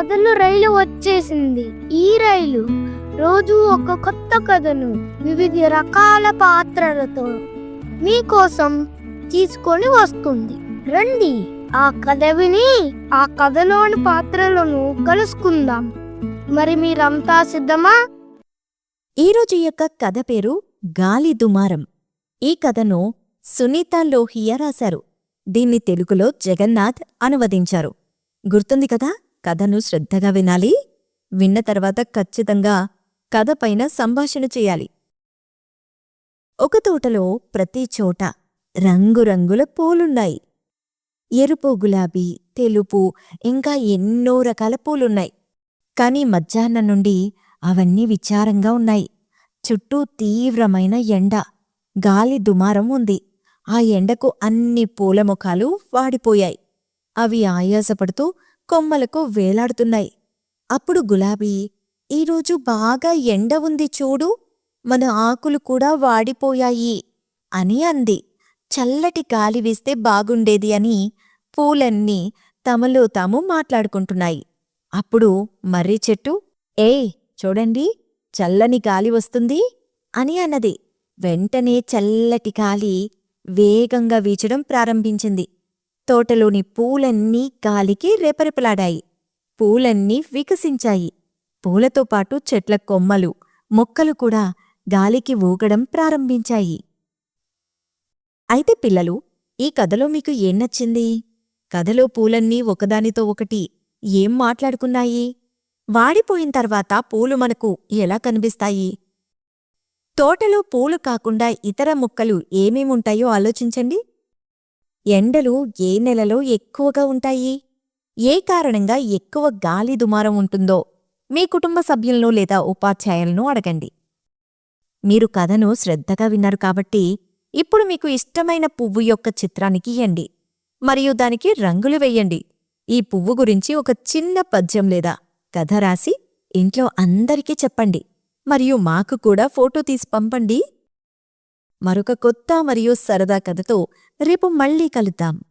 కథలు రైలు వచ్చేసింది. ఈ రైలు రోజు ఒక కొత్త కథను వివిధ రకాల పాత్రలతో మీకోసం తీసుకొని వస్తుంది. రండి, ఆ కథ విని ఆ కథలోని పాత్రలను కలుసుకుందాం. మరి మీరంతా సిద్ధమా? ఈరోజు యొక్క కథ పేరు గాలి దుమారం. ఈ కథను సునీత లోహియా రాశారు. దీన్ని తెలుగులో జగన్నాథ్ అనువదించారు. గుర్తుంది కదా? కథను శ్రద్ధగా వినాలి. విన్న తర్వాత ఖచ్చితంగా కథపైన సంభాషణ చేయాలి. ఒక తోటలో ప్రతి చోట రంగురంగుల పూలున్నాయి. ఎరుపు, గులాబీ, తెలుపు, ఇంకా ఎన్నో రకాల పూలున్నాయి. కాని మధ్యాహ్నం నుండి అవన్నీ విచారంగా ఉన్నాయి. చుట్టూ తీవ్రమైన ఎండ, గాలి దుమారం ఉంది. ఆ ఎండకు అన్ని పూల ముఖాలు వాడిపోయాయి. అవి ఆయాసపడుతూ కొమ్మలకు వేలాడుతున్నాయి. అప్పుడు గులాబీ, ఈరోజు బాగా ఎండ ఉంది చూడు, మన ఆకులు కూడా వాడిపోయాయి అని అంది. చల్లటి గాలి వీస్తే బాగుండేది అని పూలన్నీ తమలో తాము మాట్లాడుకుంటున్నాయి. అప్పుడు మర్రి చెట్టు, చూడండి, చల్లని గాలి వస్తుంది అని అన్నది. వెంటనే చల్లటి గాలి వేగంగా వీచడం ప్రారంభించింది. తోటలోని పూలన్నీ గాలికి రెపరెపలాడాయి. పూలన్నీ వికసించాయి. పూలతో పాటు చెట్ల కొమ్మలు, మొక్కలు కూడా గాలికి ఊగడం ప్రారంభించాయి. అయితే పిల్లలు, ఈ కథలో మీకు ఏం నచ్చింది? కథలో పూలన్నీ ఒకదానితో ఒకటి ఏం మాట్లాడుకున్నాయి? వాడిపోయిన తర్వాత పూలు మనకు ఎలా కనిపిస్తాయి? తోటలో పూలు కాకుండా ఇతర మొక్కలు ఏమేముంటాయో ఆలోచించండి. ఎండలు ఏ నెలలో ఎక్కువగా ఉంటాయి? ఏ కారణంగా ఎక్కువ గాలి దుమారం ఉంటుందో మీ కుటుంబ సభ్యులను లేదా ఉపాధ్యాయులను అడగండి. మీరు కథను శ్రద్ధగా విన్నారు కాబట్టి ఇప్పుడు మీకు ఇష్టమైన పువ్వు యొక్క చిత్రాన్ని గీయండి మరియు దానికి రంగులు వెయ్యండి. ఈ పువ్వు గురించి ఒక చిన్న పద్యం లేదా కథ రాసి ఇంట్లో అందరికీ చెప్పండి. మరియు మాకు కూడా ఫోటో తీసి పంపండి. మరొక కొత్త మరియు సరదా కథతో రేపు మళ్ళీ కలుద్దాం.